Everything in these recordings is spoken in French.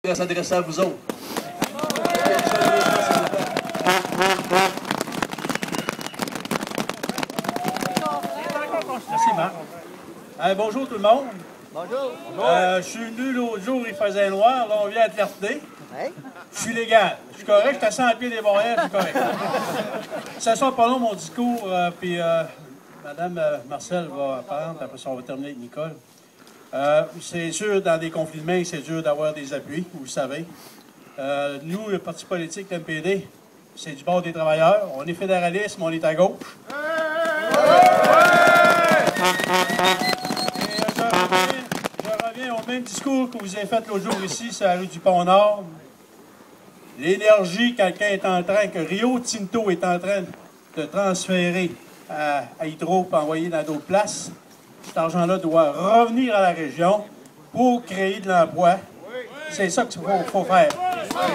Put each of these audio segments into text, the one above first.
à s'adresser à vous autres. Merci, Marc. Bonjour tout le monde. Bonjour. Je suis venu l'autre jour, il faisait noir. Là, on vient à Clarté. Je suis légal. Je suis correct. Je suis à 100 pieds des barrières. Je suis correct. Ça sera pas long, mon discours. Puis Mme Marcel va prendre. Après ça, on va terminer avec Nicole. C'est sûr, dans des conflits de main, c'est dur d'avoir des appuis, vous le savez. Nous, le parti politique, l'MPD, c'est du bord des travailleurs. On est fédéralisme, on est à gauche. Je reviens au même discours que vous avez fait l'autre jour ici, sur la rue du Pont-Nord. L'énergie, quelqu'un est en train, que Rio Tinto est en train de transférer à Hydro pour envoyer dans d'autres places. Cet argent-là doit revenir à la région pour créer de l'emploi. C'est ça qu'il faut faire.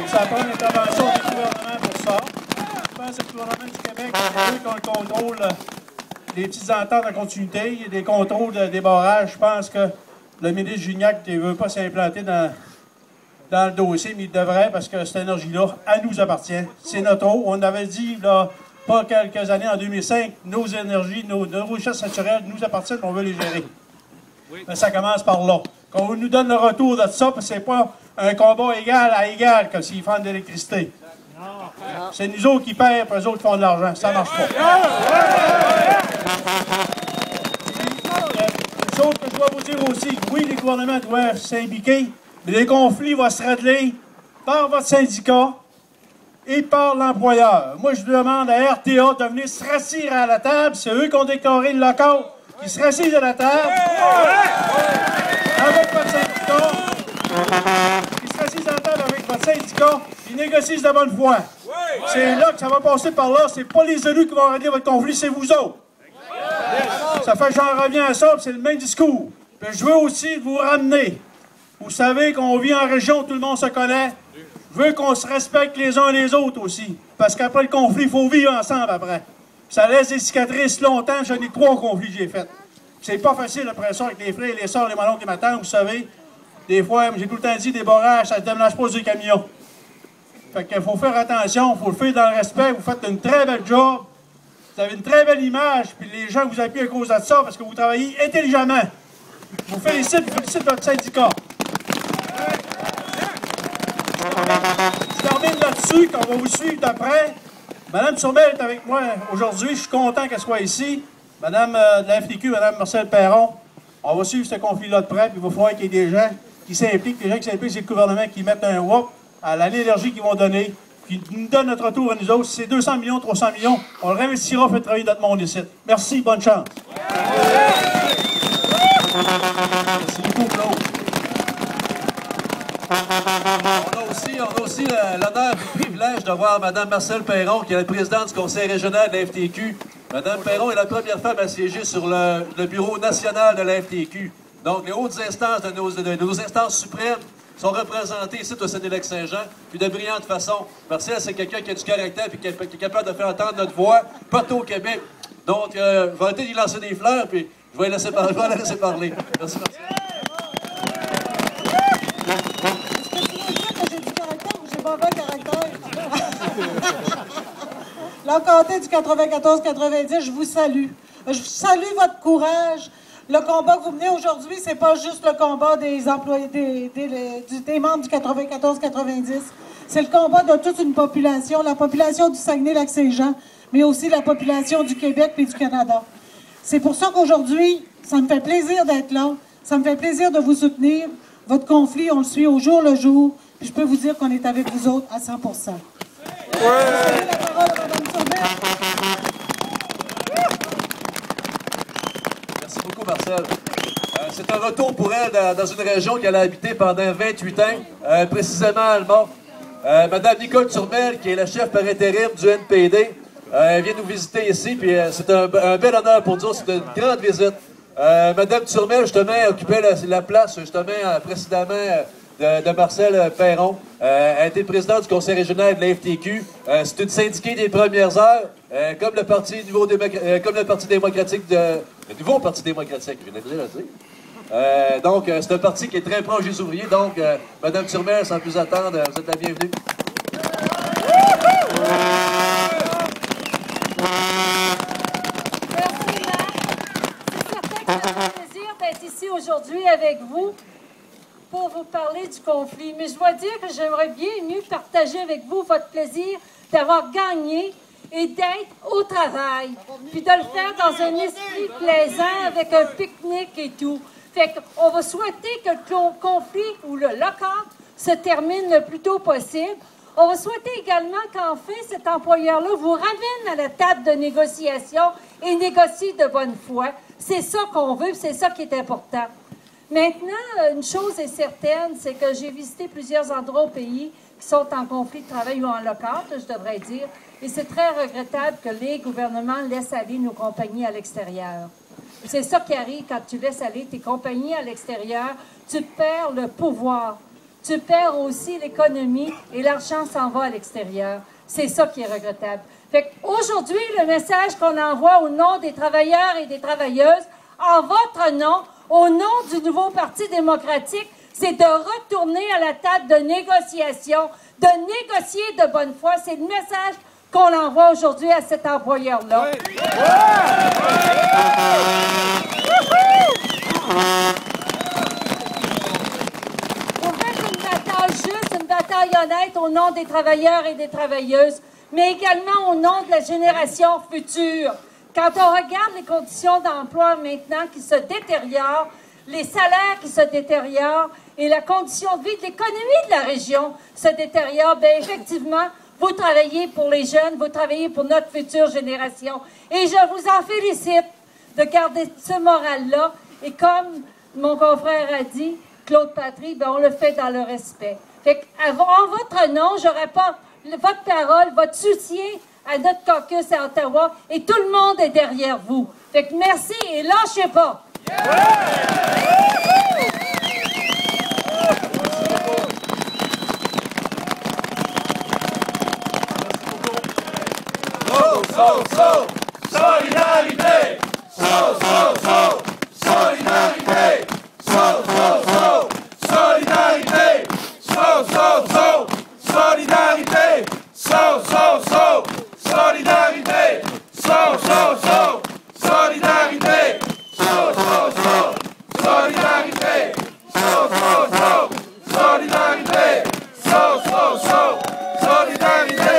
Ça prend une intervention du gouvernement pour ça. Je pense que le gouvernement du Québec, c'est eux qui ont le contrôle des petites ententes en continuité, il y a des contrôles des barrages. Je pense que le ministre Gignac ne veut pas s'implanter dans le dossier, mais il devrait, parce que cette énergie-là, elle nous appartient. C'est notre eau. On avait dit, là, pas quelques années, en 2005, nos énergies, nos richesses naturelles nous appartiennent, on veut les gérer. Oui. Mais ça commence par là. Qu'on nous donne le retour de ça, parce que c'est pas un combat égal à égal, comme s'ils font de l'électricité. C'est nous autres qui perdent, puis eux autres qui font de l'argent. Ça marche pas. Une chose que je dois vous dire aussi, oui, les gouvernements doivent s'impliquer, mais les conflits vont se régler par votre syndicat et par l'employeur. Moi, je demande à RTA de venir se rassir à la table. C'est eux qui ont déclaré le lockout. Ils se rassisent à la table avec votre syndicat. Ils se rassisent à la table avec votre syndicat. Ils négocient de bonne foi. C'est là que ça va passer par là. C'est pas les élus qui vont régler votre conflit, c'est vous autres. Ça fait que j'en reviens à ça, c'est le même discours. Puis je veux aussi vous ramener. Vous savez qu'on vit en région, tout le monde se connaît. Je veux qu'on se respecte les uns les autres aussi. Parce qu'après le conflit, il faut vivre ensemble après. Ça laisse des cicatrices longtemps. J'en ai 3 conflits que j'ai faits. C'est pas facile après ça avec les frères, les sœurs, les mononcles, les matins, vous savez. Des fois, j'ai tout le temps dit, des barrages, ça ne déménage pas du camion. Fait qu'il faut faire attention, il faut le faire dans le respect. Vous faites une très belle job. Vous avez une très belle image, puis les gens vous appuient à cause de ça parce que vous travaillez intelligemment. Je vous félicite votre syndicat. Je termine là-dessus, qu'on va vous suivre d'après. Mme Turmel est avec moi aujourd'hui. Je suis content qu'elle soit ici. Madame de la FTQ, Mme Marcel Perron, on va suivre ce conflit-là de près. Puis il va falloir qu'il y ait des gens qui s'impliquent. Les gens qui s'impliquent, c'est le gouvernement qui mettent un whoop à l'énergie qu'ils vont donner, qui nous donne notre retour à nous autres. Si c'est 200 millions, 300 millions, on le réinvestira pour faire travailler notre monde ici. Merci, bonne chance. Merci beaucoup, Claude. On a aussi l'honneur et le privilège de voir Mme Marcel Perron, qui est la présidente du Conseil régional de la FTQ. Mme Perron est la première femme à siéger sur le bureau national de la FTQ. Donc, les hautes instances de nos instances suprêmes sont représentées ici au Sénélec-Saint-Jean, puis de brillante façon. Marcel, c'est quelqu'un qui a du caractère et qui est capable de faire entendre notre voix partout au Québec. Donc, je vais arrêter d'y lancer des fleurs, puis je vais la laisser parler. Merci, Marcel. Mauvais caractère. L'encanté du 94-90, je vous salue. Je salue votre courage. Le combat que vous menez aujourd'hui, c'est pas juste le combat des employés, des membres du 94-90. C'est le combat de toute une population, la population du Saguenay-Lac-Saint-Jean, mais aussi la population du Québec et du Canada. C'est pour ça qu'aujourd'hui, ça me fait plaisir d'être là. Ça me fait plaisir de vous soutenir. Votre conflit, on le suit au jour le jour. Puis je peux vous dire qu'on est avec vous autres à 100 %. Ouais. La parole à Mme Turmel. Merci beaucoup, Marcel. C'est un retour pour elle dans une région qu'elle a habité pendant 28 ans, précisément à Alma. Mme Nicole Turmel, qui est la chef par intérim du NPD, elle vient nous visiter ici, puis c'est un bel honneur pour nous, c'est une grande visite. Mme Turmel, justement, occupait la place, justement, précédemment, de Marcel Perron. Elle a été présidente du Conseil régional de la FTQ. C'est une syndiquée des premières heures, comme le Parti démocratique, le nouveau Parti démocratique, je viens de le dire. Donc, c'est un parti qui est très proche des ouvriers. Donc, Mme Turmel, sans plus attendre, vous êtes la bienvenue. Merci, Marc. C'est certain que c'est un plaisir d'être ici aujourd'hui avec vous pour vous parler du conflit. Mais je dois dire que j'aimerais bien mieux partager avec vous votre plaisir d'avoir gagné et d'être au travail, puis de le faire dans un esprit plaisant avec un pique-nique et tout. Fait qu'on va souhaiter que le conflit ou le lock-out se termine le plus tôt possible. On va souhaiter également qu'enfin cet employeur-là vous ramène à la table de négociation et négocie de bonne foi. C'est ça qu'on veut, c'est ça qui est important. Maintenant, une chose est certaine, c'est que j'ai visité plusieurs endroits au pays qui sont en conflit de travail ou en lock-out, je devrais dire, et c'est très regrettable que les gouvernements laissent aller nos compagnies à l'extérieur. C'est ça qui arrive quand tu laisses aller tes compagnies à l'extérieur, tu perds le pouvoir, tu perds aussi l'économie et l'argent s'en va à l'extérieur. C'est ça qui est regrettable. Fait qu'aujourd'hui, le message qu'on envoie au nom des travailleurs et des travailleuses, en votre nom, au nom du nouveau Parti démocratique, c'est de retourner à la table de négociation, de négocier de bonne foi. C'est le message qu'on envoie aujourd'hui à cet employeur-là. Oui. Pour faire une bataille juste, une bataille honnête au nom des travailleurs et des travailleuses, mais également au nom de la génération future. Quand on regarde les conditions d'emploi maintenant qui se détériorent, les salaires qui se détériorent et la condition de vie de l'économie de la région se détériore, bien effectivement, vous travaillez pour les jeunes, vous travaillez pour notre future génération. Et je vous en félicite de garder ce moral-là. Et comme mon confrère a dit, Claude Patry, bien, on le fait dans le respect. Fait qu'en votre nom, j'aurais pas votre parole, votre soutien à notre caucus à Ottawa, et tout le monde est derrière vous. Fait que merci et lâchez pas! Solidarité! Solidarité! Solidarité! Solidarité! Solidarité! Solidarité! Solidarité! Solidarité! Solidarité!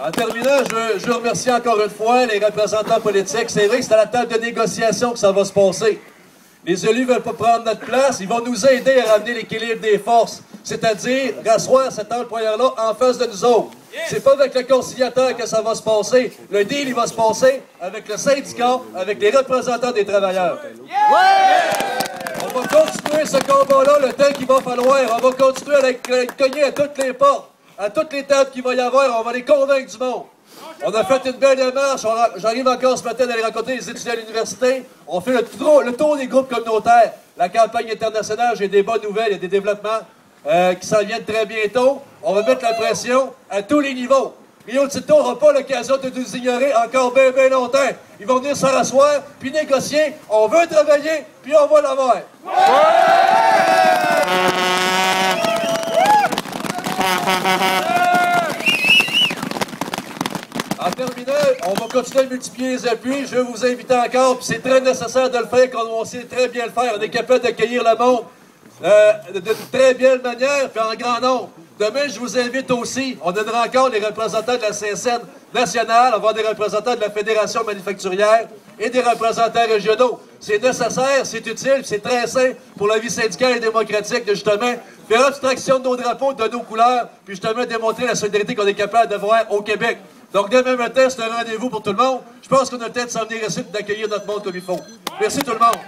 En terminant, je veux remercier encore une fois les représentants politiques. C'est vrai que c'est à la table de négociation que ça va se passer. Les élus ne veulent pas prendre notre place. Ils vont nous aider à ramener l'équilibre des forces, c'est-à-dire rasseoir cet employeur-là en face de nous autres. C'est pas avec le conciliateur que ça va se passer. Le deal, il va se passer avec le syndicat, avec les représentants des travailleurs. On va continuer ce combat-là le temps qu'il va falloir. On va continuer à cogner à toutes les portes, à toutes les tables qu'il va y avoir. On va les convaincre du monde. On a fait une belle démarche. J'arrive encore ce matin d'aller rencontrer les étudiants à l'université. On fait le tour des groupes communautaires. La campagne internationale, j'ai des bonnes nouvelles et des développements qui s'en viennent très bientôt. On va mettre la pression à tous les niveaux. Rio Tinto n'aura pas l'occasion de nous ignorer encore bien, bien longtemps. Ils vont venir se rasseoir, puis négocier. On veut travailler, puis on va l'avoir. En terminant, on va continuer à multiplier les appuis. Je vais vous inviter encore, puis c'est très nécessaire de le faire, comme on sait très bien le faire. On est capable d'accueillir le monde de très belle manière, puis en grand nombre. Demain, je vous invite aussi, on donnera encore les représentants de la CSN nationale, on va avoir des représentants de la Fédération manufacturière et des représentants régionaux. C'est nécessaire, c'est utile, c'est très sain pour la vie syndicale et démocratique de justement faire abstraction de nos drapeaux, de nos couleurs, puis justement démontrer la solidarité qu'on est capable d'avoir au Québec. Donc demain matin, c'est un rendez-vous pour tout le monde. Je pense qu'on a peut-être s'en venir ici d'accueillir notre monde comme il faut. Merci tout le monde.